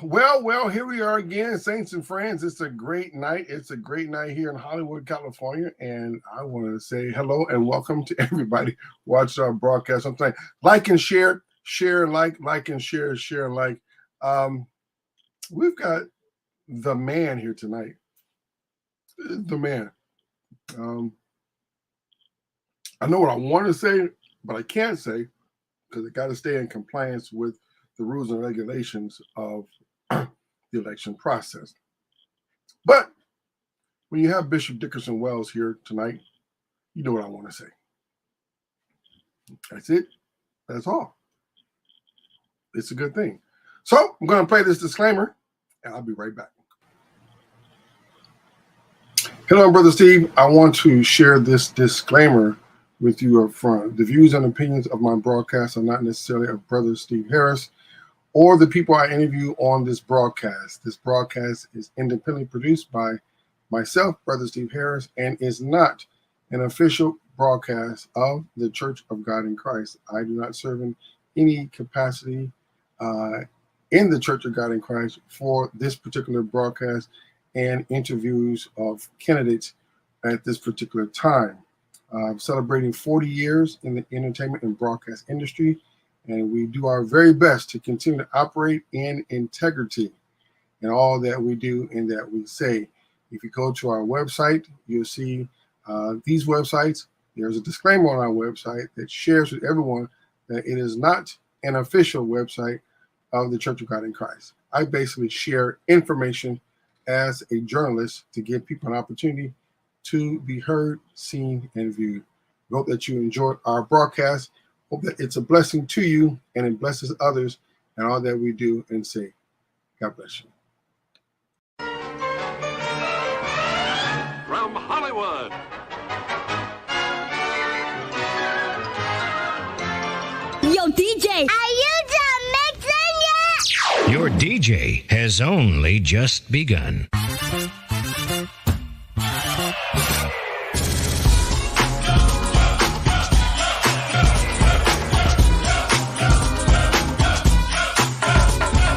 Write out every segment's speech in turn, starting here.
Well, here we are again, saints and friends. It's a great night. It's a great night here in Hollywood, California. And I want to say hello and welcome to everybody watching our broadcast. I'm saying like and share, like and share, share, like. We've got the man here tonight. The man. I know what I want to say, but I can't say because I got to stay in compliance with the rules and regulations of the election process. But when you have Bishop Dickerson Wells here tonight, you know what I want to say. That's it. That's all. It's a good thing. So I'm going to play this disclaimer, and I'll be right back. Hello, Brother Steve. I want to share this disclaimer with you up front. The views and opinions of my broadcast are not necessarily of Brother Steve Harris or the people I interview on this broadcast. This broadcast is independently produced by myself, Brother Steve Harris, and is not an official broadcast of the Church of God in Christ. I do not serve in any capacity in the Church of God in Christ for this particular broadcast and interviews of candidates at this particular time. Celebrating 40 years in the entertainment and broadcast industry, and we do our very best to continue to operate in integrity in all that we do and that we say. If you go to our website, you'll see these websites. There's a disclaimer on our website that shares with everyone that it is not an official website of the Church of God in Christ. I basically share information as a journalist to give people an opportunity to be heard, seen, and viewed. We hope that you enjoyed our broadcast. Hope that it's a blessing to you and it blesses others and all that we do and say. God bless you. From Hollywood. Yo, DJ, are you done mixing yet? Your DJ has only just begun.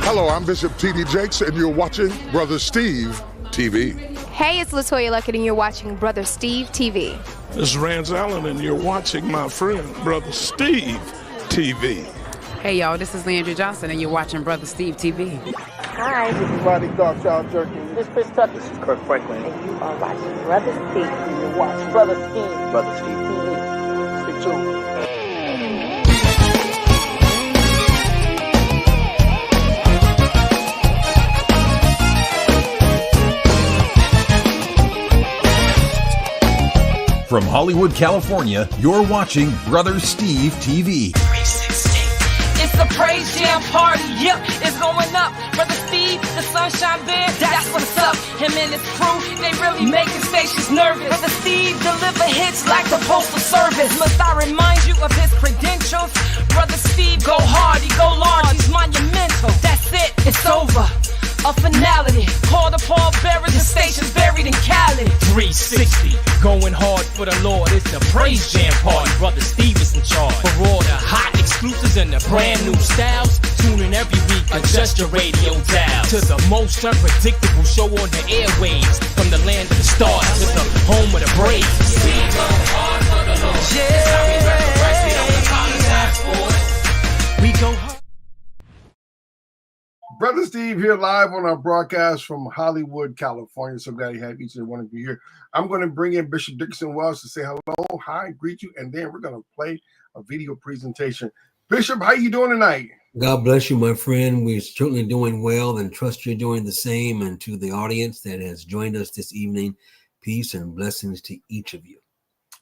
Hello, I'm Bishop T.D. Jakes, and you're watching Brother Steve TV. Hey, it's LaToya Luckett, and you're watching Brother Steve TV. This is Rance Allen, and you're watching my friend, Brother Steve TV. Hey, y'all, this is Leandra Johnson, and you're watching Brother Steve TV. Hi, this is Rodney Darkchild Jerkins. This is Chris Tucker. This is Kirk Franklin. And you are watching Brother Steve. And you're watching Brother Steve. Brother Steve TV. Stay tuned. From Hollywood, California, you're watching Brother Steve TV. It's a praise jam party, yep, it's going up. Brother Steve, the sunshine band, that's what's up. Him and his crew, they really making stations nervous. Brother Steve deliver hits like the postal service. Must I remind you of his credentials? Brother Steve go hard, he go large, he's monumental. That's it, it's over. A finality, called upon bearers and stations buried in Cali. 360, going hard for the Lord. It's the praise jam party. Brother Steve is in charge. For all the hot exclusives and the brand new styles, tune in every week. Adjust your radio dial to the most unpredictable show on the airwaves. From the land of the stars to the home of the Braves. We go hard for the Lord. Yeah. It's how we reverence. We don't apologize for it. We go hard. Brother Steve here live on our broadcast from Hollywood, California. So glad to have each and every one of you here. I'm going to bring in Bishop Dickerson Wells to say hello, hi, greet you, and then we're going to play a video presentation. Bishop, how you doing tonight? God bless you, my friend. We're certainly doing well and trust you're doing the same. And to the audience that has joined us this evening, peace and blessings to each of you.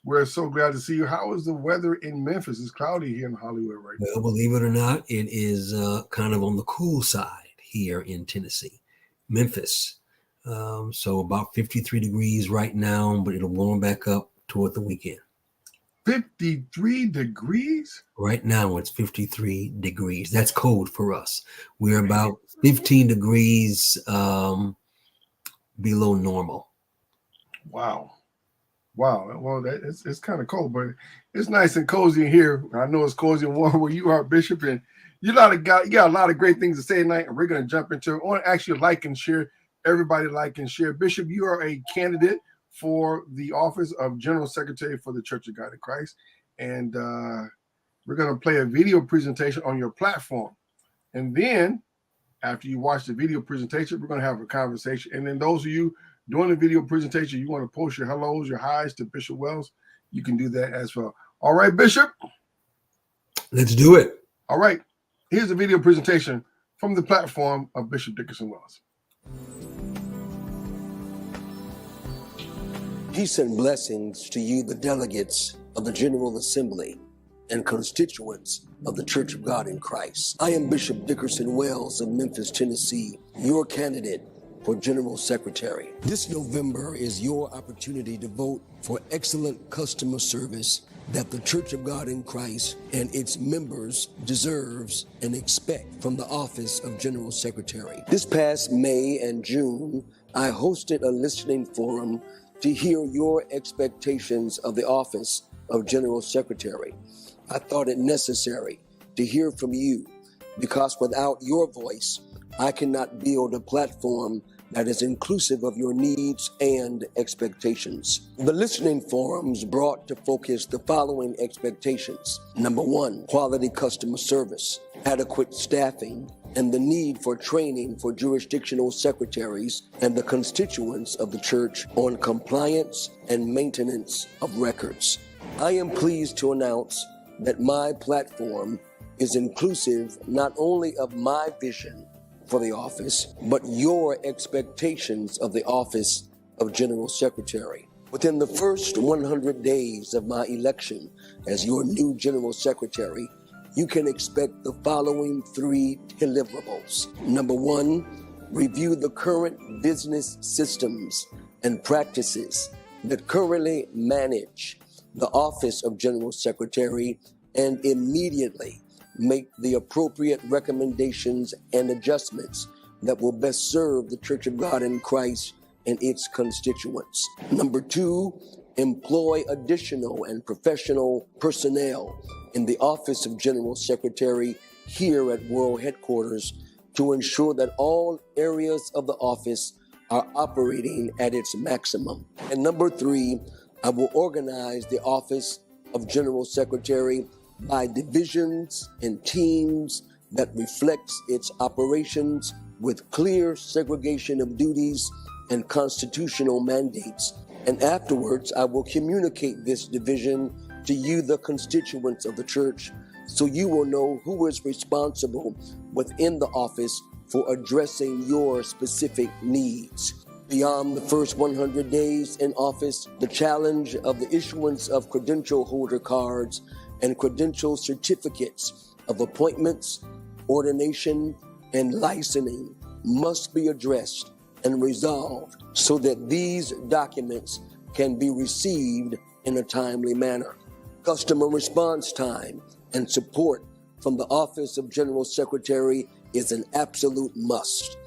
We're so glad to see you. How is the weather in Memphis? It's cloudy here in Hollywood right now. Well, believe it or not, it is kind of on the cool side here in Tennessee, Memphis. So about 53 degrees right now, but it'll warm back up toward the weekend. 53 degrees? Right now it's 53 degrees. That's cold for us. We're about 15 degrees below normal. Wow. Well, it's kind of cold, but it's nice and cozy in here. I know it's cozy and warm where you are, Bishop, and You got a lot of great things to say tonight, and we're going to jump into it. I want to ask you to like and share. Everybody like and share. Bishop, you are a candidate for the office of General Secretary for the Church of God in Christ. And we're going to play a video presentation on your platform. And then after you watch the video presentation, we're going to have a conversation. And then those of you doing the video presentation, you want to post your hellos, your highs to Bishop Wells, you can do that as well. All right, Bishop. Let's do it. All right. Here's the video presentation from the platform of Bishop Dickerson Wells. Peace and blessings to you, the delegates of the General Assembly and constituents of the Church of God in Christ. I am Bishop Dickerson Wells of Memphis, Tennessee, your candidate for General Secretary. This November is your opportunity to vote for excellent customer service that the Church of God in Christ and its members deserves and expect from the office of General Secretary. This past May and June, I hosted a listening forum to hear your expectations of the office of General Secretary. I thought it necessary to hear from you because without your voice, I cannot build a platform that is inclusive of your needs and expectations. The listening forums brought to focus the following expectations. Number one, quality customer service, adequate staffing, and the need for training for jurisdictional secretaries and the constituents of the church on compliance and maintenance of records. I am pleased to announce that my platform is inclusive not only of my vision for the office, but your expectations of the office of General Secretary. Within the first 100 days of my election as your new General Secretary, you can expect the following 3 deliverables. Number one, review the current business systems and practices that currently manage the office of General Secretary and immediately make the appropriate recommendations and adjustments that will best serve the Church of God in Christ and its constituents. Number two, employ additional and professional personnel in the office of General Secretary here at World Headquarters to ensure that all areas of the office are operating at its maximum. And number three, I will organize the office of General Secretary by divisions and teams that reflects its operations with clear segregation of duties and constitutional mandates. And afterwards, I will communicate this division to you, the constituents of the church, so you will know who is responsible within the office for addressing your specific needs. Beyond the first 100 days in office, the challenge of the issuance of credential holder cards and credential certificates of appointments, ordination, and licensing must be addressed and resolved so that these documents can be received in a timely manner. Customer response time and support from the Office of General Secretary is an absolute must.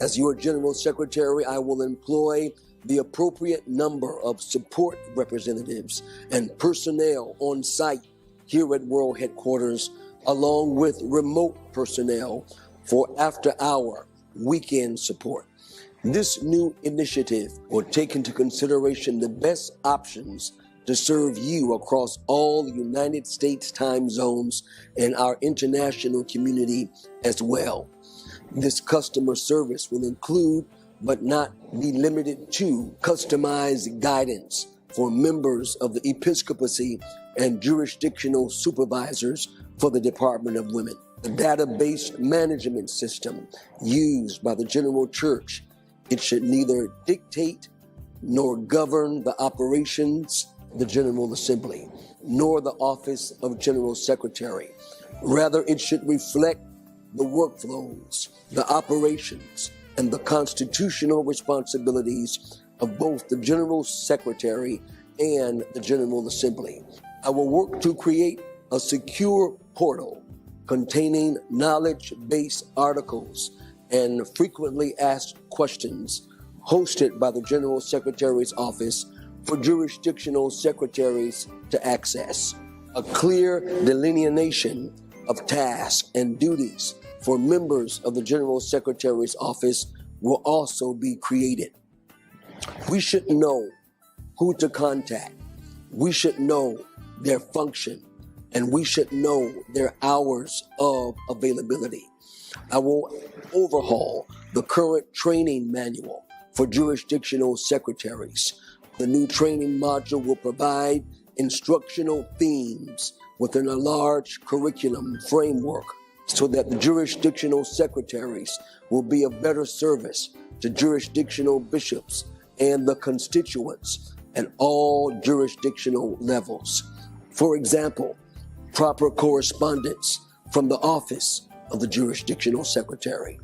As your General Secretary, I will employ the appropriate number of support representatives and personnel on site here at World Headquarters, along with remote personnel for after-hour weekend support. This new initiative will take into consideration the best options to serve you across all United States time zones and our international community as well. This customer service will include, but not be limited to, customized guidance for members of the episcopacy and jurisdictional supervisors for the Department of Women. The database management system used by the General Church, it should neither dictate nor govern the operations of the General Assembly, nor the office of General Secretary. Rather, it should reflect the workflows, the operations, and the constitutional responsibilities of both the General Secretary and the General Assembly. I will work to create a secure portal containing knowledge-based articles and frequently asked questions hosted by the General Secretary's office for jurisdictional secretaries to access. A clear delineation of tasks and duties for members of the General Secretary's office will also be created. We should know who to contact. We should know their function, and we should know their hours of availability. I will overhaul the current training manual for jurisdictional secretaries. The new training module will provide instructional themes within a large curriculum framework so that the jurisdictional secretaries will be of better service to jurisdictional bishops and the constituents at all jurisdictional levels. For example, proper correspondence from the office of the jurisdictional secretary,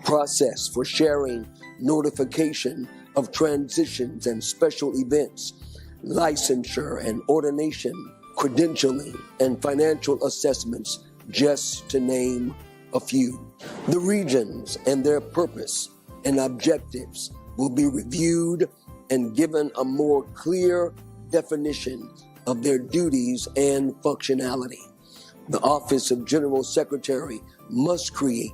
process for sharing notification of transitions and special events, licensure and ordination, credentialing, and financial assessments, just to name a few. The regions and their purpose and objectives will be reviewed and given a more clear definition of their duties and functionality. The Office of General Secretary must create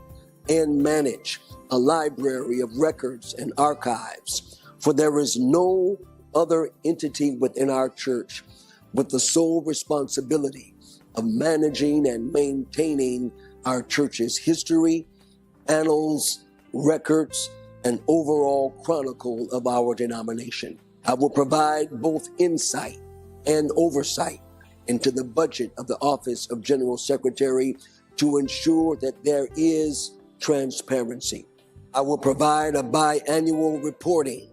and manage a library of records and archives, for there is no other entity within our church with the sole responsibility of managing and maintaining our church's history, annals, records, and overall chronicle of our denomination. I will provide both insight and oversight into the budget of the Office of General Secretary to ensure that there is transparency. I will provide a biannual reporting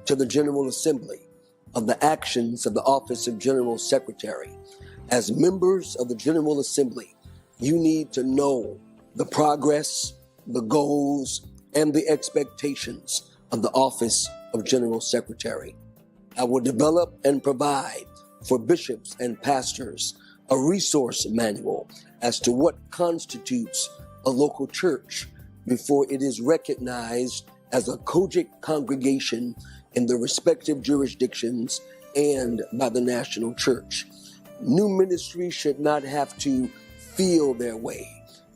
to the General Assembly of the actions of the Office of General Secretary. As members of the General Assembly, you need to know the progress, the goals, and the expectations of the Office of General Secretary. I will develop and provide for bishops and pastors a resource manual as to what constitutes a local church before it is recognized as a COGIC congregation in the respective jurisdictions and by the national church. New ministries should not have to feel their way,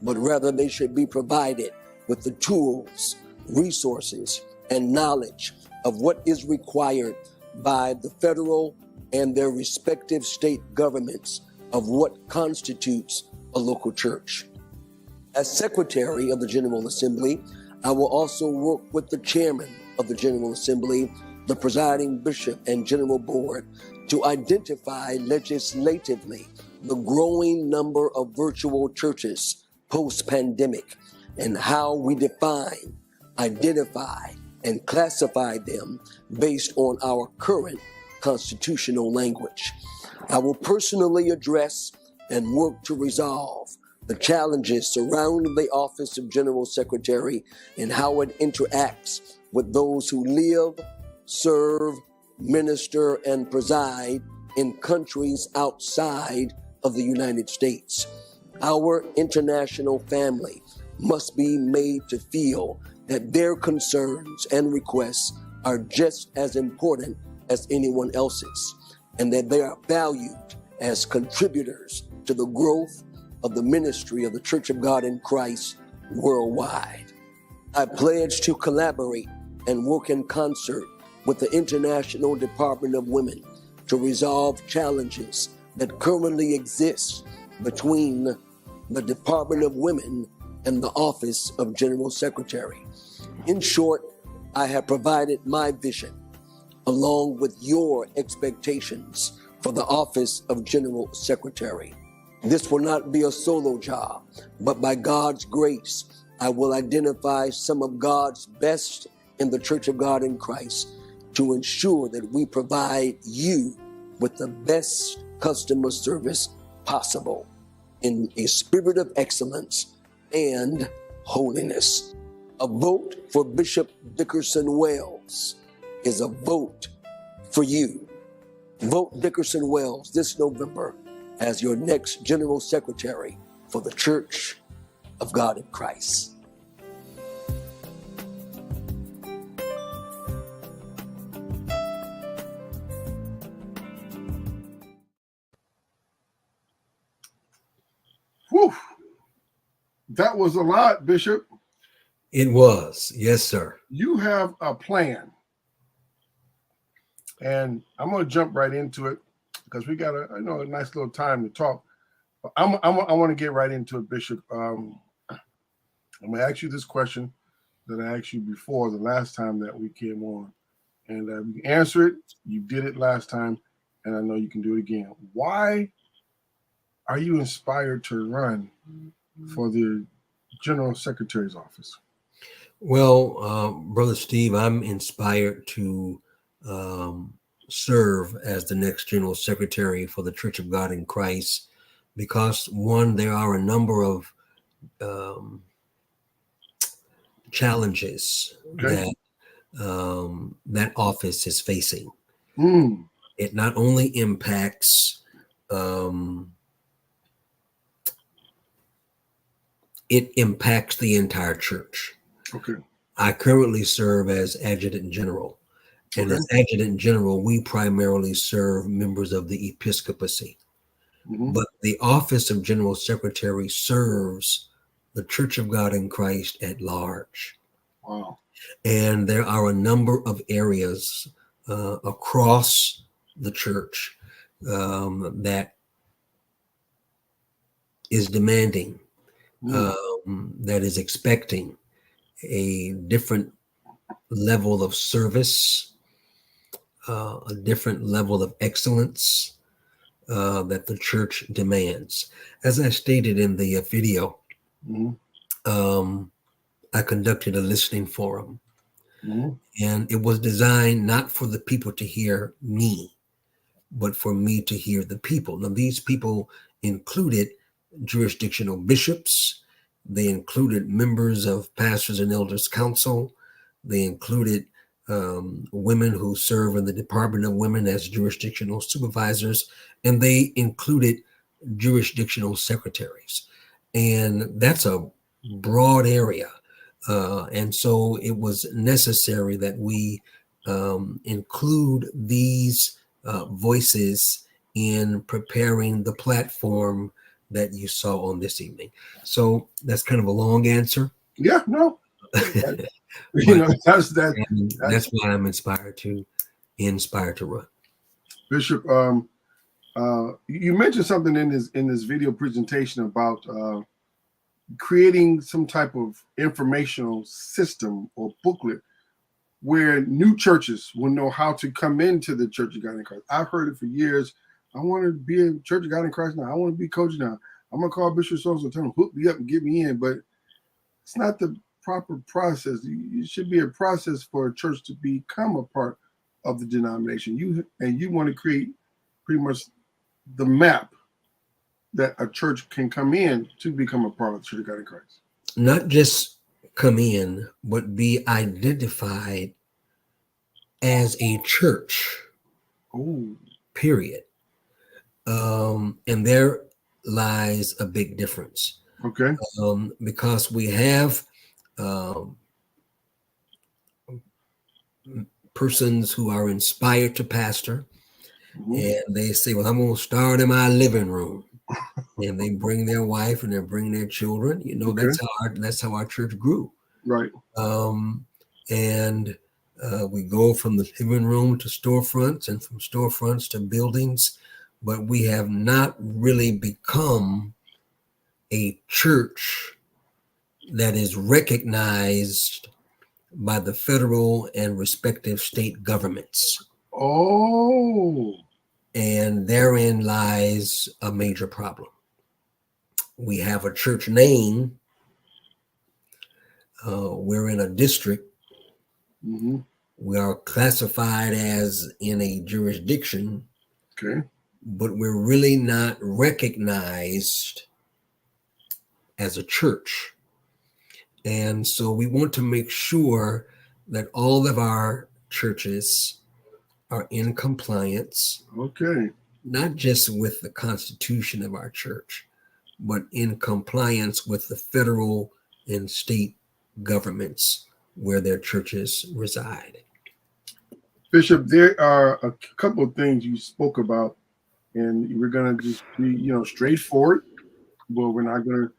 but rather they should be provided with the tools, resources, and knowledge of what is required by the federal and their respective state governments of what constitutes a local church. As Secretary of the General Assembly, I will also work with the Chairman of the General Assembly, the presiding bishop and general board to identify legislatively the growing number of virtual churches post-pandemic and how we define, identify, and classify them based on our current constitutional language. I will personally address and work to resolve the challenges surrounding the Office of General Secretary and how it interacts with those who live, serve, minister, and preside in countries outside of the United States. Our international family must be made to feel that their concerns and requests are just as important as anyone else's, and that they are valued as contributors to the growth of the ministry of the Church of God in Christ worldwide. I pledge to collaborate and work in concert with the International Department of Women to resolve challenges that currently exist between the Department of Women and the Office of General Secretary. In short, I have provided my vision along with your expectations for the Office of General Secretary. This will not be a solo job, but by God's grace, I will identify some of God's best in the Church of God in Christ to ensure that we provide you with the best customer service possible in a spirit of excellence and holiness. A vote for Bishop Dickerson Wells is a vote for you. Vote Dickerson Wells this November as your next General Secretary for the Church of God in Christ. Whew. That was a lot, Bishop. It was. Yes, sir. You have a plan. And I'm going to jump right into it because we got a nice little time to talk. But I want to get right into it, Bishop. I'm going to ask you this question that I asked you before the last time that we came on. And you answer it. You did it last time, and I know you can do it again. Why are you inspired to run for the General Secretary's office? Well, Brother Steve, I'm inspired to serve as the next General Secretary for the Church of God in Christ because, one, there are a number of challenges that that office is facing. It not only impacts it impacts the entire church. Okay. I currently serve as Adjutant General. And as Adjutant General, we primarily serve members of the episcopacy. But the office of General Secretary serves the Church of God in Christ at large. Wow. And there are a number of areas across the church that is demanding, that is expecting a different level of service, a different level of excellence that the church demands. As I stated in the video, I conducted a listening forum, and it was designed not for the people to hear me, but for me to hear the people. Now, these people included jurisdictional bishops. They included members of Pastors and Elders Council. They included women who serve in the Department of Women as jurisdictional supervisors, and they included jurisdictional secretaries. And that's a broad area. And so it was necessary that we include these voices in preparing the platform that you saw on this evening. So that's kind of a long answer. Yeah, no. That's why I'm inspired to run. Bishop, you mentioned something in this video presentation about creating some type of informational system or booklet where new churches will know how to come into the Church of God in Christ. I've heard it for years. I want to be a Church of God in Christ now. I want to be coach now. I'm going to call Bishop so-and-so, tell him, hook me up and get me in. But it's not the proper process. It should be a process for a church to become a part of the denomination. You want to create pretty much the map that a church can come in to become a part of the Church of God in Christ. Not just come in, but be identified as a church. Period. And there lies a big difference. Okay. Because we have persons who are inspired to pastor, and they say, well, I'm going to start in my living room. And they bring their wife and they bring their children. That's how our church grew. Right. And we go from the living room to storefronts and from storefronts to buildings, but we have not really become a church that is recognized by the federal and respective state governments. And therein lies a major problem. We have a church name. We're in a district. We are classified as in a jurisdiction. Okay. But we're really not recognized as a church. And so we want to make sure that all of our churches are in compliance. Okay. Not just with the constitution of our church, but in compliance with the federal and state governments where their churches reside. Bishop, there are a couple of things you spoke about, and we're going to just be, straightforward, but we're not going to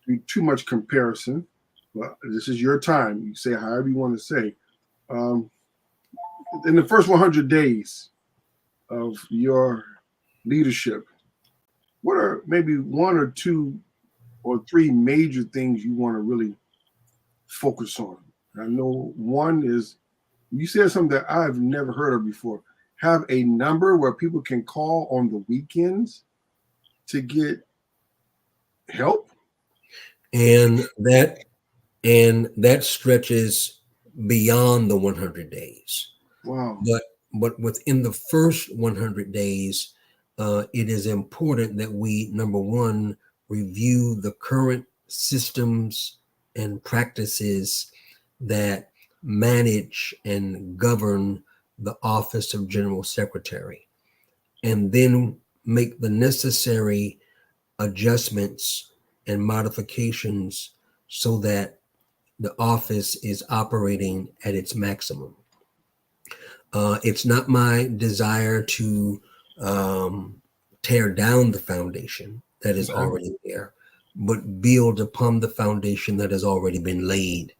do too much comparison. Well, this is your time. You say however you want to say. In the first 100 days of your leadership, what are maybe one or two or three major things you want to really focus on? I know one is, you said something that I've never heard of before. Have a number where people can call on the weekends to get help. And that stretches beyond the 100 days. Wow. But within the first 100 days, it is important that we, number one, review the current systems and practices that manage and govern the office of General Secretary, and then make the necessary adjustments and modifications so that the office is operating at its maximum. It's not my desire to tear down the foundation that is already there, but build upon the foundation that has already been laid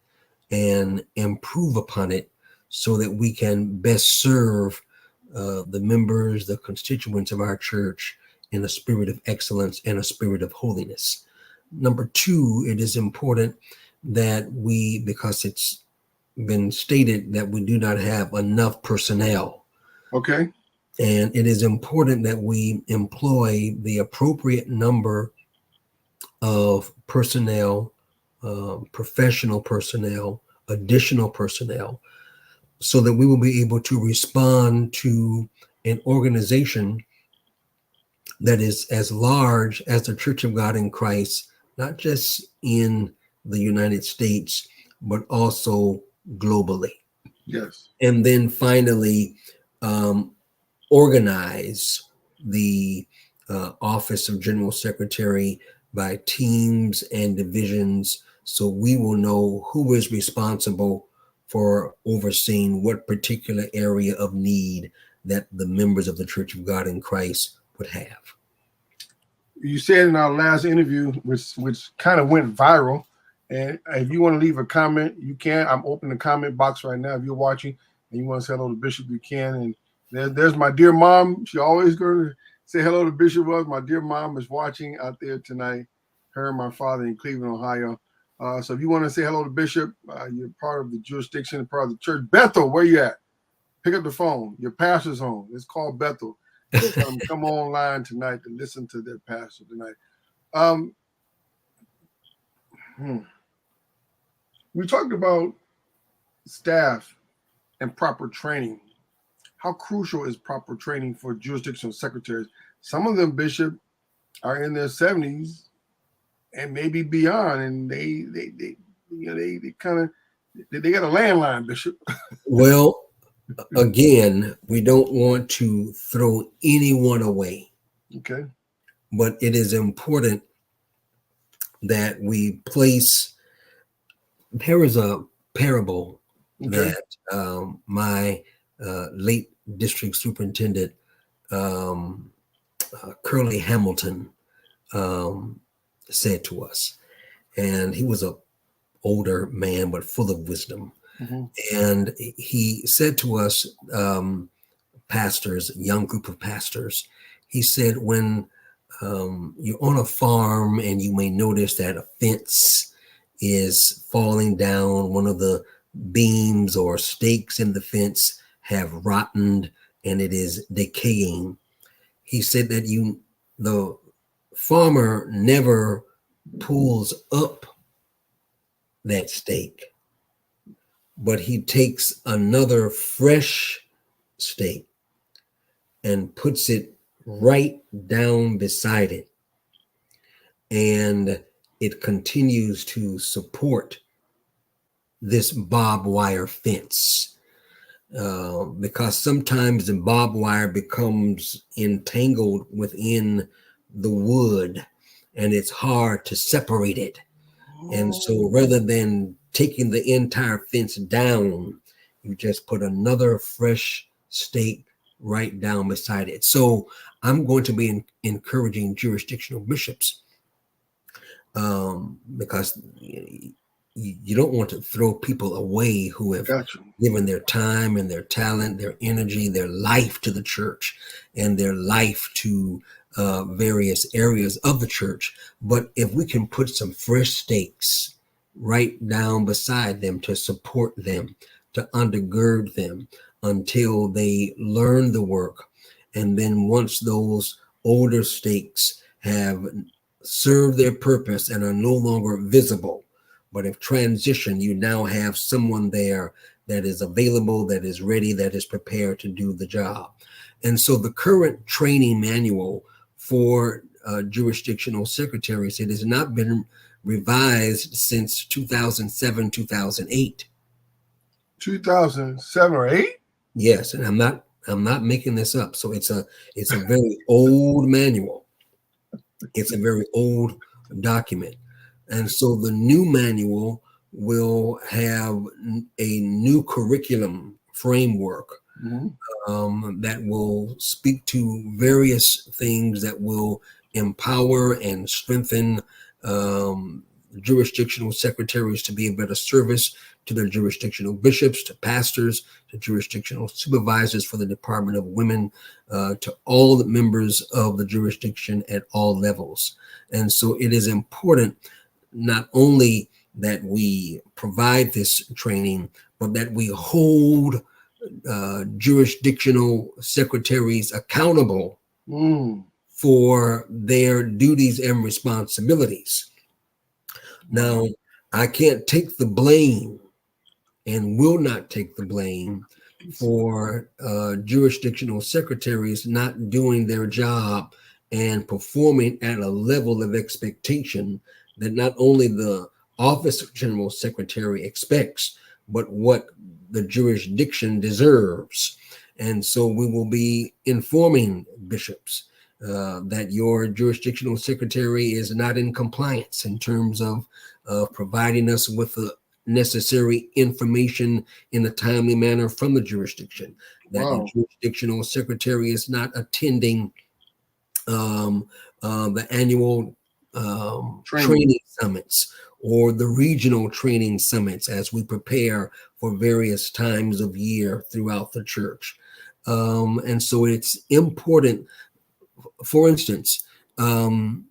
and improve upon it so that we can best serve the members, the constituents of our church in a spirit of excellence and a spirit of holiness. Number two, it is important that we, because it's been stated that we do not have enough personnel. Okay. And it is important that we employ the appropriate number of personnel, professional personnel, additional personnel, so that we will be able to respond to an organization that is as large as the Church of God in Christ, not just in the United States, but also globally. Yes. And then finally, organize the Office of General Secretary by teams and divisions, so we will know who is responsible for overseeing what particular area of need that the members of the Church of God in Christ would have. You said in our last interview, which kind of went viral, and if you want to leave a comment, you can. I'm opening the comment box right now. If you're watching and you want to say hello to Bishop, you can. And there's my dear mom. She always going to say hello to Bishop. My dear mom is watching out there tonight. Her and my father in Cleveland, Ohio. So if you want to say hello to Bishop, you're part of the jurisdiction, part of the church. Bethel, where you at? Pick up the phone. Your pastor's home. It's called Bethel. Come online tonight to listen to their pastor tonight. We talked about staff and proper training. How crucial is proper training for jurisdictional secretaries? Some of them, Bishop, are in their 70s and maybe beyond, and they got a landline, Bishop. Well, again, we don't want to throw anyone away. Okay. But it is important that we place. There is a parable that my late district superintendent, Curly Hamilton, said to us. And he was an older man, but full of wisdom. Mm-hmm. And he said to us, pastors, a young group of pastors, he said, when you're on a farm and you may notice that a fence is falling down, one of the beams or stakes in the fence have rotted and it is decaying. He said that the farmer never pulls up that stake, but he takes another fresh stake and puts it right down beside it, and it continues to support this barbed wire fence, because sometimes the barbed wire becomes entangled within the wood and it's hard to separate it. And so rather than taking the entire fence down, you just put another fresh stake right down beside it. So I'm going to be encouraging jurisdictional bishops because you don't want to throw people away who have given their time and their talent, their energy, their life to the church and their life to various areas of the church. But if we can put some fresh stakes right down beside them to support them, to undergird them until they learn the work, and then once those older stakes have served their purpose and are no longer visible, but if transition, you now have someone there that is available, that is ready, that is prepared to do the job. And so the current training manual for jurisdictional secretaries, it has not been revised since 2007, 2008. 2007 or 8? Yes, and I'm not making this up. So it's a very old manual. It's a very old document. And so the new manual will have a new curriculum framework that will speak to various things that will empower and strengthen jurisdictional secretaries to be a better service to their jurisdictional bishops, to pastors, to jurisdictional supervisors for the Department of Women, to all the members of the jurisdiction at all levels. And so it is important not only that we provide this training, but that we hold jurisdictional secretaries accountable for their duties and responsibilities. Now, I can't take the blame and will not take the blame for jurisdictional secretaries not doing their job and performing at a level of expectation that not only the Office of General Secretary expects, but what the jurisdiction deserves. And so we will be informing bishops that your jurisdictional secretary is not in compliance in terms of providing us with the necessary information in a timely manner from the jurisdiction, that the jurisdictional secretary is not attending the annual training summits or the regional training summits as we prepare for various times of year throughout the church. And so it's important, for instance, to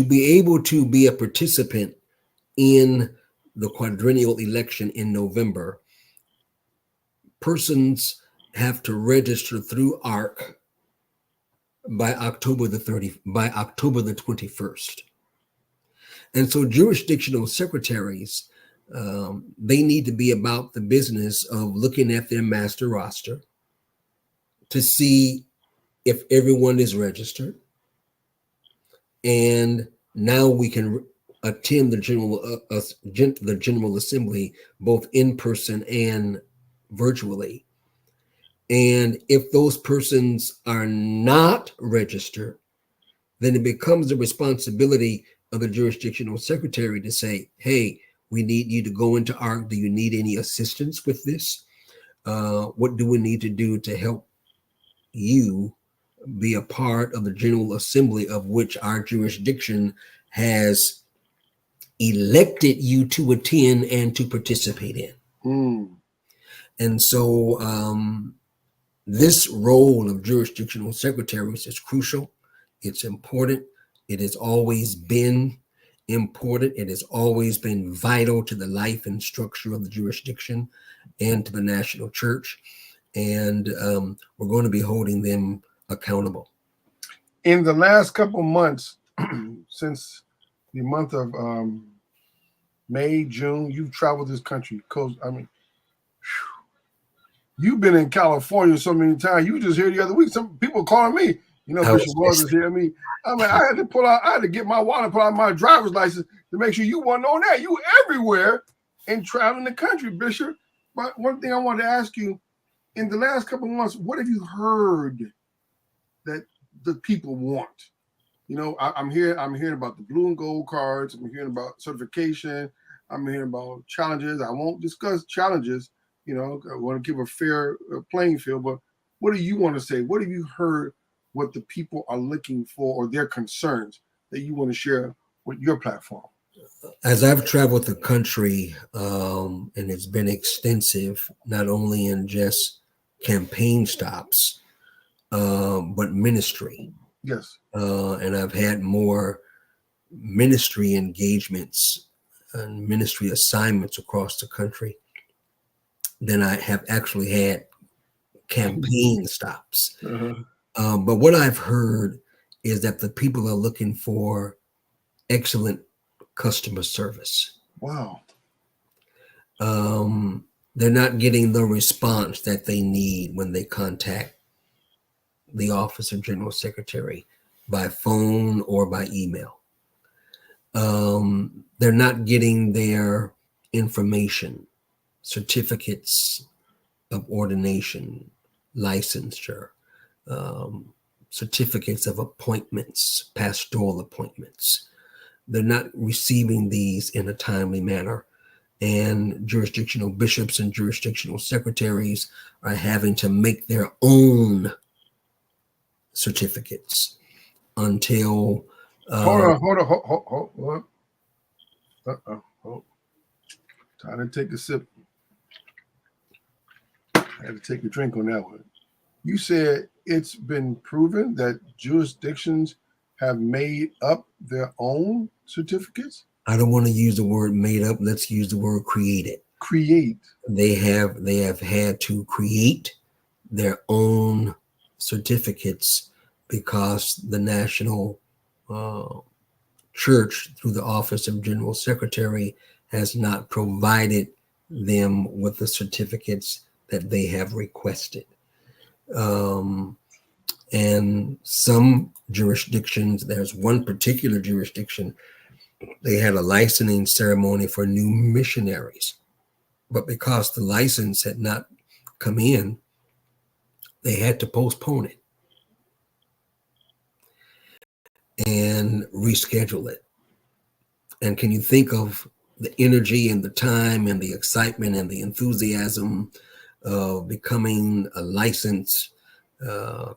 be able to be a participant in the quadrennial election in November, persons have to register through ARC by October the 21st. And so jurisdictional secretaries, they need to be about the business of looking at their master roster to see if everyone is registered. And now we can attend the General Assembly both in person and virtually. And if those persons are not registered, then it becomes the responsibility of the jurisdictional secretary to say, hey, we need you to go into ARC. Do you need any assistance with this? What do we need to do to help you be a part of the General Assembly of which our jurisdiction has elected you to attend and to participate in? And so this role of jurisdictional secretaries is crucial. It's important. It has always been important. It has always been vital to the life and structure of the jurisdiction and to the national church. And we're going to be holding them accountable. In the last couple months, since the month of May, June, you've traveled this country. You've been in California so many times. You just here the other week. Some people calling me. Bishop Wells is here. I had to get my wallet, pull out my driver's license to make sure you weren't on that. You everywhere and traveling the country, Bishop. But one thing I wanted to ask you, in the last couple of months, what have you heard that the people want? I'm hearing about the blue and gold cards. I'm hearing about certification. I'm hearing about challenges. I won't discuss challenges. I want to give a fair playing field. But what do you want to say? What have you heard? What the people are looking for or their concerns? that you want to share with your platform? As I've traveled the country, and it's been extensive, not only in just campaign stops, but ministry. Yes. And I've had more ministry engagements and ministry assignments across the country than I have actually had campaign stops. But what I've heard is that the people are looking for excellent customer service. Wow. They're not getting the response that they need when they contact the Office of General Secretary by phone or by email. They're not getting their information, certificates of ordination, licensure, certificates of appointments, pastoral appointments. They're not receiving these in a timely manner. And jurisdictional bishops and jurisdictional secretaries are having to make their own certificates until hold on. Time to take a sip. I had to take a drink on that one. You said it's been proven that jurisdictions have made up their own certificates? I don't want to use the word made up. Let's use the word created. Create. They have had to create their own certificates because the national church, through the Office of General Secretary, has not provided them with the certificates that they have requested. And some jurisdictions, there's one particular jurisdiction, they had a licensing ceremony for new missionaries. But because the license had not come in, they had to postpone it and reschedule it. And can you think of the energy and the time and the excitement and the enthusiasm of becoming a licensed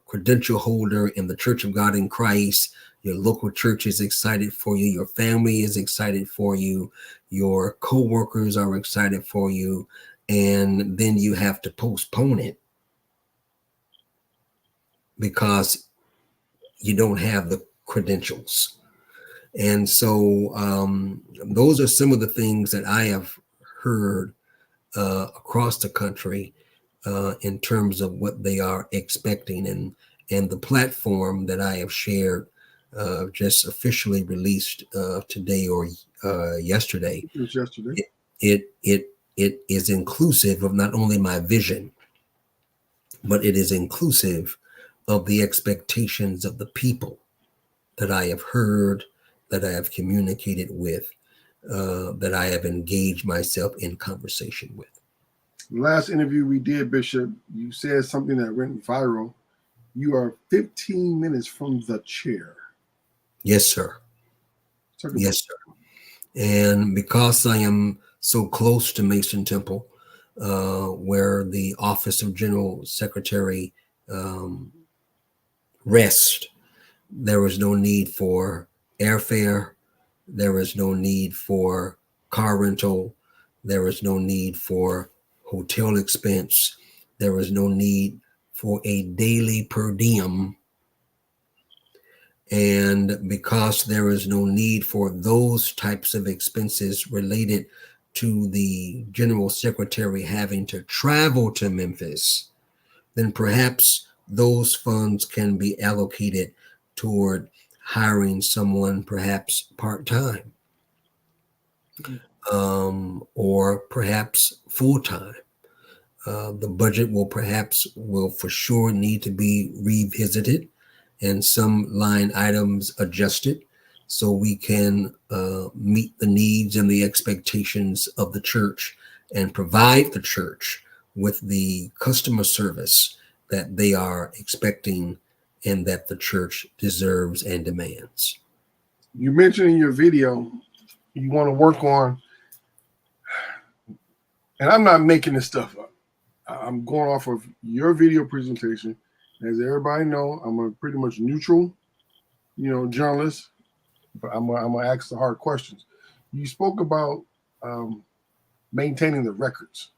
credential holder in the Church of God in Christ? Your local church is excited for you. Your family is excited for you. Your co-workers are excited for you. And then you have to postpone it because you don't have the credentials. And so those are some of the things that I have heard across the country in terms of what they are expecting. And the platform that I have shared just officially released today or yesterday. It was yesterday. It is inclusive of not only my vision, but it is inclusive of the expectations of the people that I have heard, that I have communicated with, that I have engaged myself in conversation with. The last interview we did, Bishop, you said something that went viral. You are 15 minutes from the chair. Yes, sir. Yes, sir. And because I am so close to Mason Temple, where the Office of General Secretary rests, there is no need for airfare. There is no need for car rental. There is no need for hotel expense. There is no need for a daily per diem. And because there is no need for those types of expenses related to the General Secretary having to travel to Memphis, then perhaps those funds can be allocated toward hiring someone perhaps part-time, or perhaps full-time. The budget will for sure need to be revisited and some line items adjusted so we can meet the needs and the expectations of the church and provide the church with the customer service that they are expecting and that the church deserves and demands. You mentioned in your video you want to work on, and I'm not making this stuff up. I'm going off of your video presentation. As everybody know, I'm a pretty much neutral, journalist. but I'm gonna ask the hard questions. You spoke about maintaining the records.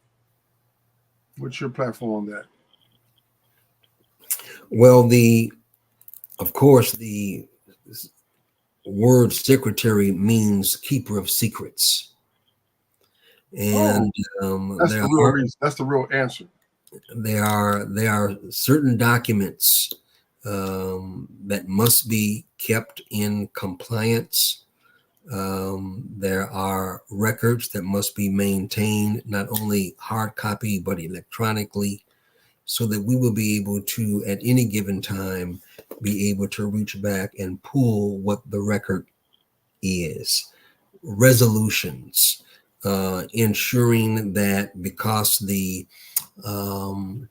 What's your platform on that? Well, of course, the word secretary means keeper of secrets, and that's the real reason. That's the real answer. There are certain documents that must be kept in compliance. There are records that must be maintained, not only hard copy, but electronically, so that we will be able to, at any given time, be able to reach back and pull what the record is. Resolutions, ensuring that because the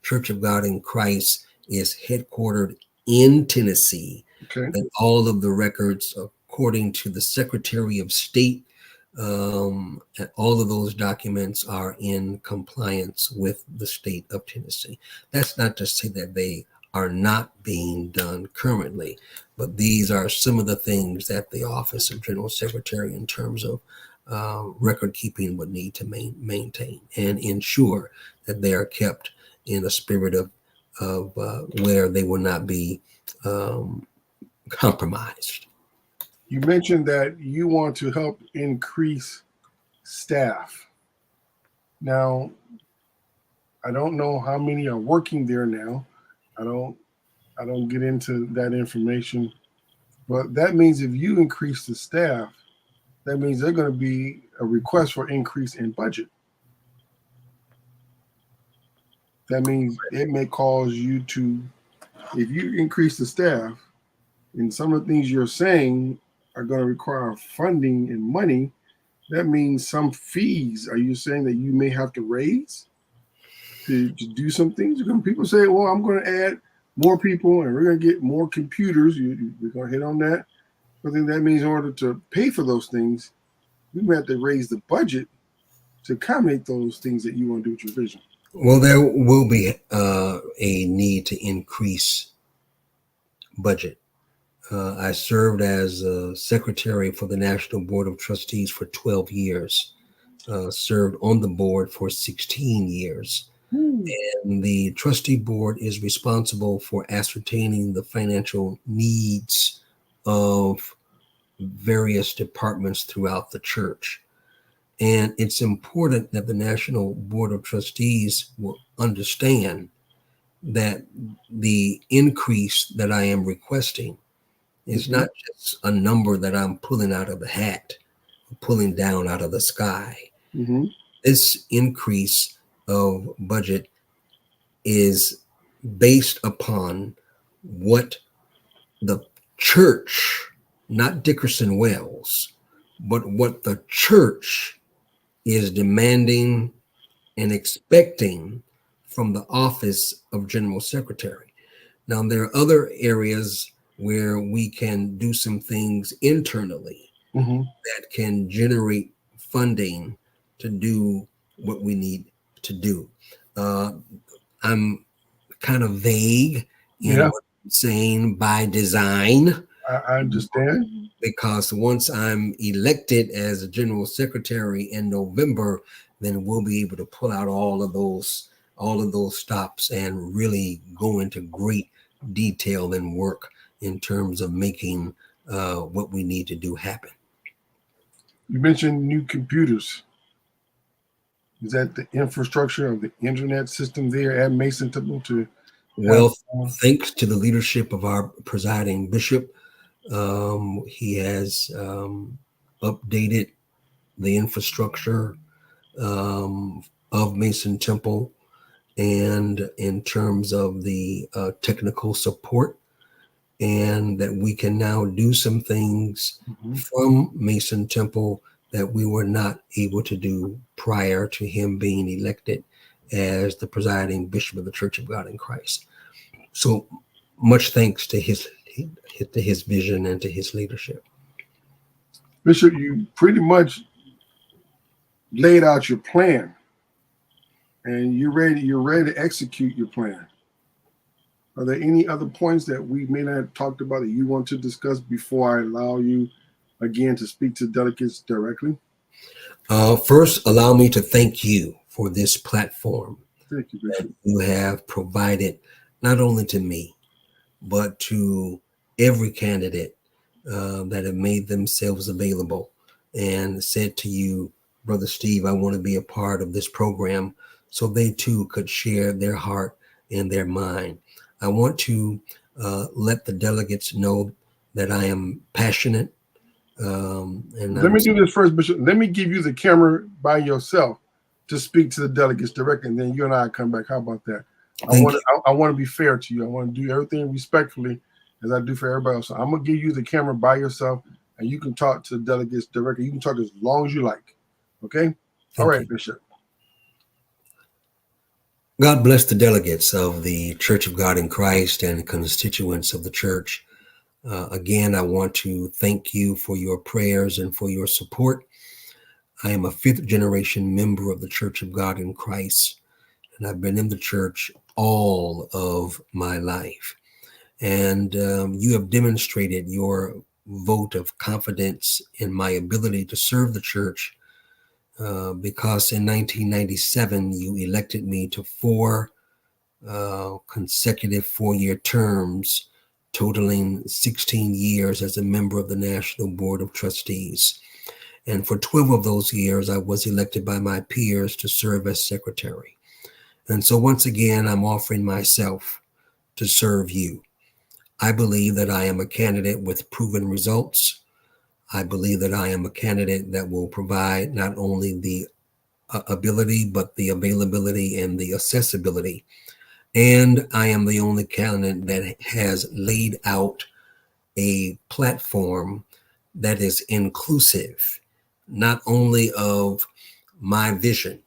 Church of God in Christ is headquartered in Tennessee, that all of the records, according to the Secretary of State, all of those documents are in compliance with the state of Tennessee. That's not to say that they are not being done currently, but these are some of the things that the Office of General Secretary, in terms of record keeping, would need to maintain and ensure that they are kept in a spirit of where they will not be compromised. You mentioned that you want to help increase staff. Now, I don't know how many are working there now. I don't get into that information, but that means if you increase the staff, that means there's going to be a request for increase in budget. That means it may cause you to, if you increase the staff, and some of the things you're saying are going to require funding and money, that means some fees. Are you saying that you may have to raise to do some things? Because people say, well, I'm going to add more people and we're going to get more computers. We're going to hit on that. But then that means in order to pay for those things, we may have to raise the budget to accommodate those things that you want to do with your vision. Well, there will be a need to increase budget. I served as secretary for the National Board of Trustees for 12 years, served on the board for 16 years. And the trustee board is responsible for ascertaining the financial needs of various departments throughout the church. And it's important that the National Board of Trustees will understand that the increase that I am requesting is not just a number that I'm pulling out of the hat, pulling down out of the sky. This increase of budget is based upon what the church, not Dickerson Wells, but what the church is demanding and expecting from the Office of General Secretary. Now, there are other areas where we can do some things internally that can generate funding to do what we need to do. I'm kind of vague in what I'm saying by design. I understand. Because once I'm elected as a general secretary in November, then we'll be able to pull out all of those stops and really go into great detail and work in terms of making what we need to do happen. You mentioned new computers. Is that the infrastructure of the internet system there at Mason Temple to? Well, thanks to the leadership of our presiding bishop, he has updated the infrastructure of Mason Temple, and in terms of the technical support, and that we can now do some things from Mason Temple that we were not able to do prior to him being elected as the presiding bishop of the Church of God in Christ. So much thanks to his vision and to his leadership. Bishop, you pretty much laid out your plan, and you're ready to execute your plan. Are there any other points that we may not have talked about that you want to discuss before I allow you again to speak to delegates directly? First, allow me to thank you for this platform Thank you, Bishop. that you have provided not only to me, but to every candidate that have made themselves available and said to you, Brother Steve, I want to be a part of this program so they too could share their heart and their mind. I want to let the delegates know that I am passionate. Let me do this first, Bishop. Let me give you the camera by yourself to speak to the delegates directly, and then you and I come back. How about that? I want to be fair to you. I want to do everything respectfully as I do for everybody else. So I'm going to give you the camera by yourself, and you can talk to the delegates directly. You can talk as long as you like. Okay? All right, Bishop. God bless the delegates of the Church of God in Christ and constituents of the church. Again, I want to thank you for your prayers and for your support. I am a fifth generation member of the Church of God in Christ, and I've been in the church all of my life. And you have demonstrated your vote of confidence in my ability to serve the church because in 1997, you elected me to 4 consecutive 4-year terms, totaling 16 years as a member of the National Board of Trustees. And for 12 of those years, I was elected by my peers to serve as secretary. And so once again, I'm offering myself to serve you. I believe that I am a candidate with proven results. I believe that I am a candidate that will provide not only the ability, but the availability and the accessibility. And I am the only candidate that has laid out a platform that is inclusive, not only of my vision,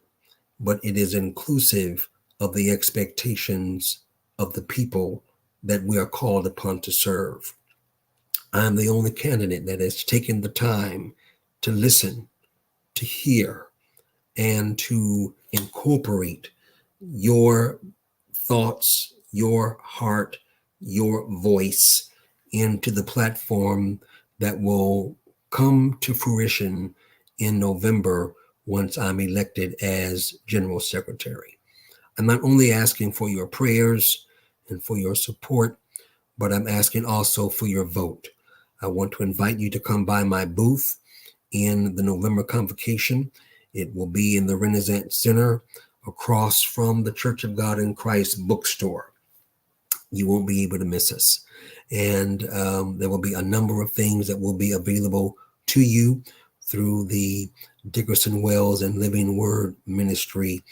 but it is inclusive of the expectations of the people that we are called upon to serve. I'm the only candidate that has taken the time to listen, to hear, and to incorporate your thoughts, your heart, your voice into the platform that will come to fruition in November once I'm elected as General Secretary. I'm not only asking for your prayers and for your support, but I'm asking also for your vote. I want to invite you to come by my booth in the November convocation. It will be in the Renaissance Center across from the Church of God in Christ bookstore. You won't be able to miss us. And there will be a number of things that will be available to you through the Dickerson Wells and Living Word Ministry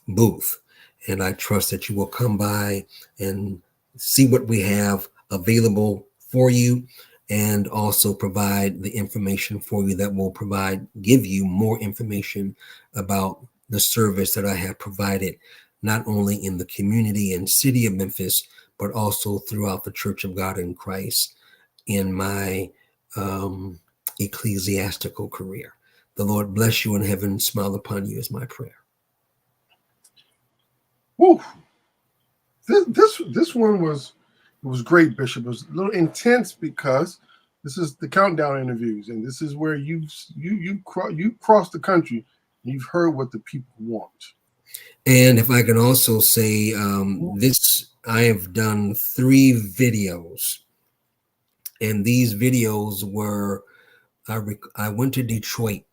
booth. And I trust that you will come by and see what we have available for you, and also provide the information for you that will give you more information about the service that I have provided, not only in the community and city of Memphis, but also throughout the Church of God in Christ in my ecclesiastical career. The Lord bless you in heaven and smile upon you is my prayer. Woo. This one was great, Bishop. It was a little intense because this is the countdown interviews, and this is where you cross the country. And you've heard what the people want. And if I can also say, I have done 3 videos, and these videos were I went to Detroit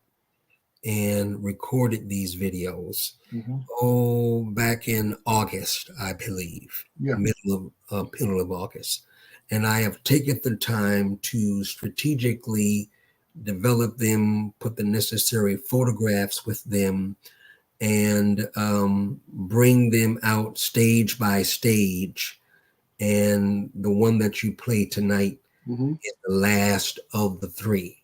and recorded these videos. Back in August, I believe, middle of August. And I have taken the time to strategically develop them, put the necessary photographs with them, and bring them out stage by stage. And the one that you play tonight is the last of the 3,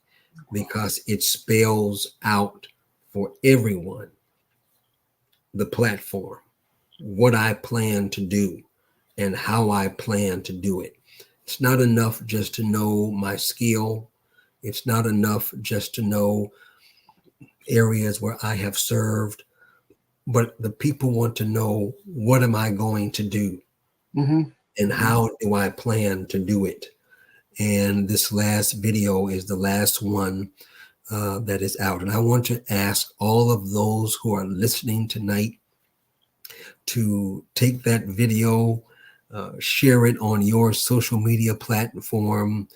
because it spells out for everyone the platform, what I plan to do, and how I plan to do it. It's not enough just to know my skill. It's not enough just to know areas where I have served, but the people want to know, what am I going to do? And how do I plan to do it? And this last video is the last one that is out. And I want to ask all of those who are listening tonight to take that video, share it on your social media platform,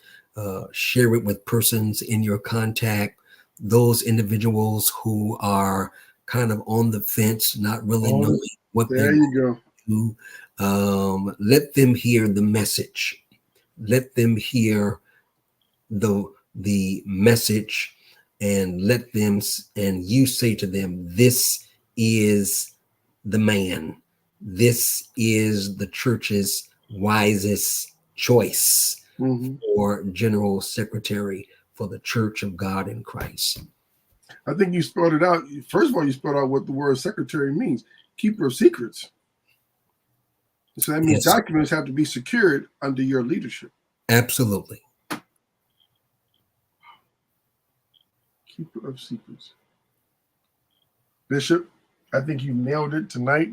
share it with persons in your contact, those individuals who are kind of on the fence, not really knowing what they go. Do. Let them hear the message. Let them hear the message, and let them, and you say to them, this is the man. This is the church's wisest choice for general secretary for the Church of God in Christ. I think you spelled it out. First of all, you spelled out what the word secretary means: keeper of secrets. So that means documents have to be secured under your leadership. Absolutely. Keeper of secrets. Bishop, I think you nailed it tonight.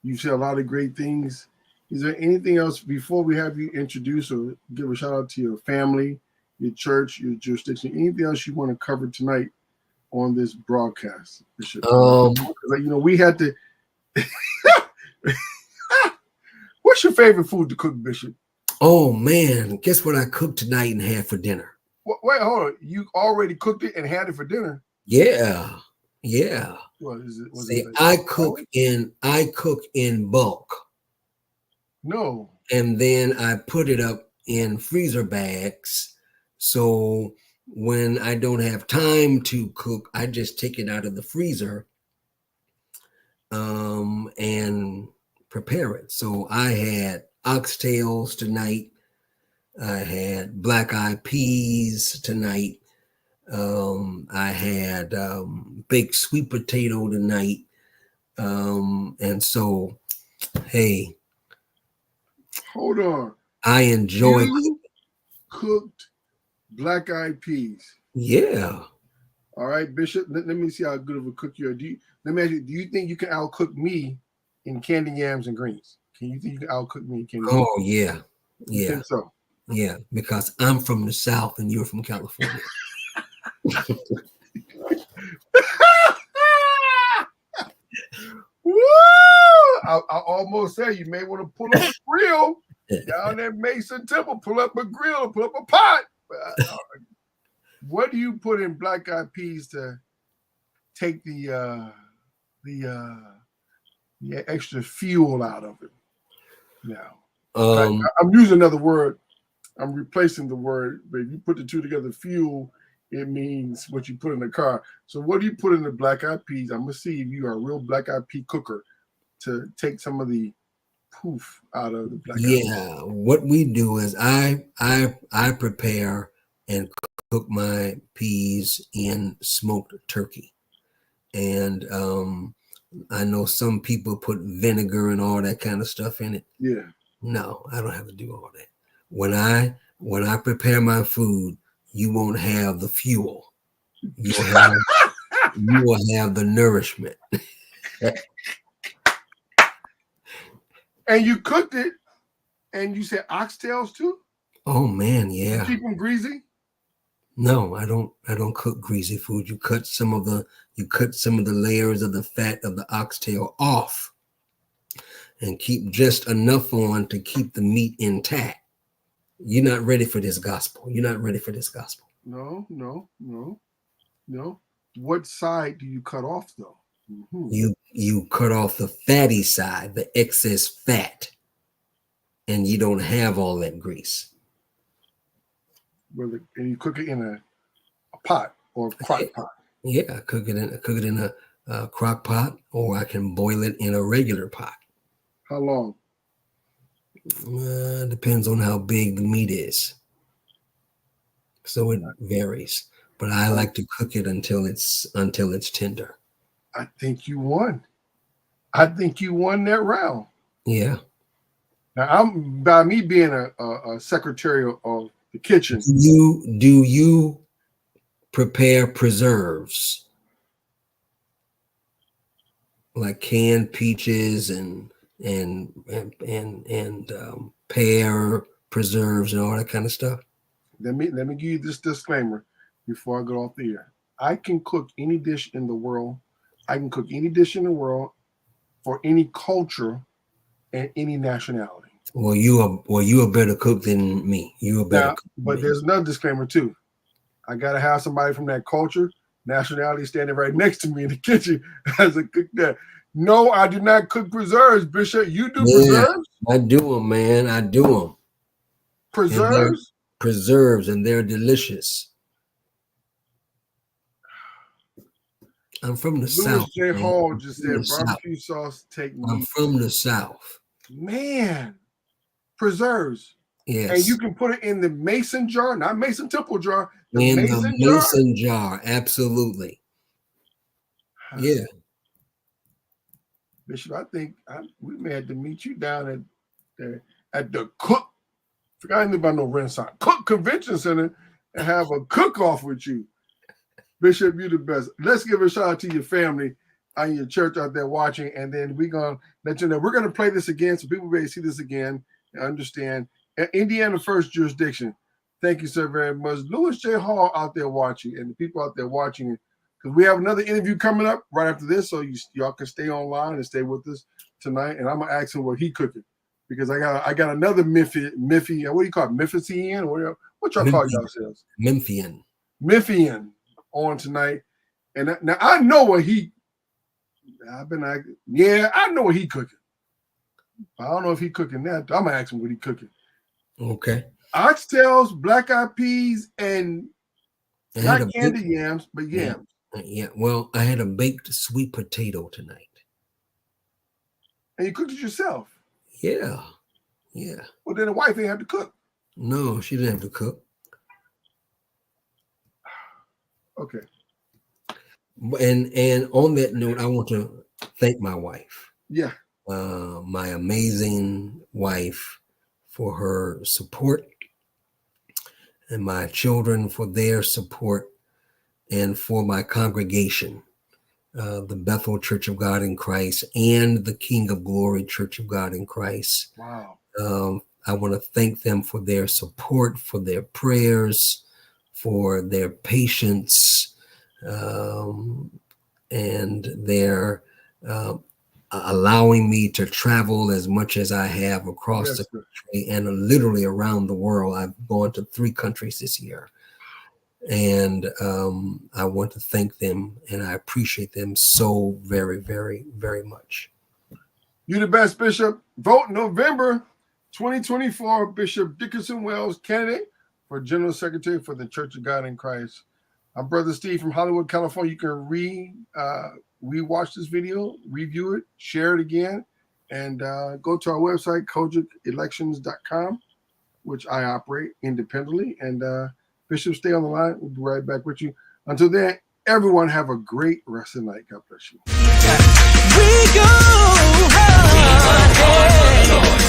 You said a lot of great things. Is there anything else before we have you introduce or give a shout out to your family, your church, your jurisdiction? Anything else you want to cover tonight on this broadcast, Bishop? We had to. What's your favorite food to cook, Bishop? Oh man, guess what I cooked tonight and had for dinner? Wait, hold on. You already cooked it and had it for dinner? Yeah. What is it? See, I cook in bulk. No. And then I put it up in freezer bags. So when I don't have time to cook, I just take it out of the freezer and prepare it. So I had oxtails tonight. I had black-eyed peas tonight. I had baked sweet potato tonight. And so, hey. Hold on. I enjoy cooked black-eyed peas. Yeah. All right, Bishop. Let me see how good of a cook you are. Let me ask you, do you think you can outcook me in candy yams and greens? Can you think you can outcook me in candy yams? Oh, yeah. You think so? Yeah, because I'm from the South and you're from California. Woo! I almost said you may want to pull up a grill down at Mason Temple. Pull up a grill, pull up a pot. What do you put in black-eyed peas to take the extra fuel out of it? Now, I'm using another word. I'm replacing the word, but if you put the two together, fuel, it means what you put in the car. So what do you put in the black-eyed peas? I'm going to see if you are a real black-eyed pea cooker to take some of the poof out of the black-eyed peas. Yeah, what we do is I prepare and cook my peas in smoked turkey. And I know some people put vinegar and all that kind of stuff in it. Yeah. No, I don't have to do all that. When I prepare my food, you won't have the fuel. You will have the nourishment. And you cooked it, and you said oxtails too? Oh man, yeah. You keep them greasy? No, I don't cook greasy food. You cut some of the layers of the fat of the oxtail off and keep just enough on to keep the meat intact. You're not ready for this gospel. You're not ready for this gospel. No. What side do you cut off though? Mm-hmm. You cut off the fatty side, the excess fat, and you don't have all that grease. And you cook it in a pot or a crock pot. Yeah, cook it in a crock pot, or I can boil it in a regular pot. How long? Depends on how big the meat is. So it varies, but I like to cook it until it's tender. I think you won. I think you won that round. Yeah. Now by me being a secretary of the kitchen. Do you prepare preserves like canned peaches and pear preserves and all that kind of stuff? let me give you this disclaimer before I go off the air. I can cook any dish in the world. I can cook any dish in the world for any culture and any nationality. Well, you are better cook than me. You are better cook. But there's another disclaimer too. I gotta have somebody from that culture, nationality standing right next to me in the kitchen as a cook that. No, I do not cook preserves, Bishop. You do preserves? I do them, man. I do them. Preserves? Preserves, and they're delicious. I'm from the South. J. Hall just said barbecue sauce, take meat. I'm from the South. Man, preserves. Yes. And you can put it in the mason jar, not mason temple jar. The mason jar, absolutely. Yeah. Bishop, I think we may have to meet you down at the Cook. I forgot anything about no Renaissance Cook Convention Center and have a cook-off with you. Bishop, you the best. Let's give a shout out to your family and your church out there watching, and then we're gonna let you know we're gonna play this again so people may see this again and understand. Indiana First Jurisdiction. Thank you, sir, very much. Louis J. Hall out there watching, and the people out there watching. Because we have another interview coming up right after this, so y'all can stay online and stay with us tonight. And I'm gonna ask him what he cooking because I got another Memphian. What do you call it? Memphian? What y'all call yourselves? Memphian on tonight. And now I know what he. I know what he cooking. I don't know if he cooking that. I'm gonna ask him what he cooking. Okay. Oxtails, black eyed peas, and not candy yams, but yams. Yeah, well, I had a baked sweet potato tonight. And you cooked it yourself? Yeah. Well, then the wife ain't have to cook. No, she didn't have to cook. Okay. And on that note, I want to thank my wife. Yeah. My amazing wife for her support, and my children for their support, and for my congregation, the Bethel Church of God in Christ and the King of Glory Church of God in Christ. Wow. I want to thank them for their support, for their prayers, for their patience, and their allowing me to travel as much as I have across the country and literally around the world. I've gone to 3 countries this year. And I want to thank them, and I appreciate them so very, very, very much. You the best, Bishop. Vote November 2024, Bishop Dickerson Wells, candidate for General Secretary for the Church of God in Christ. I'm Brother Steve from Hollywood, California. You can rewatch this video, review it, share it again, and go to our website, kojikelections.com, which I operate independently. And Bishop, stay on the line. We'll be right back with you. Until then, everyone have a great rest of the night. God bless you. We go hard.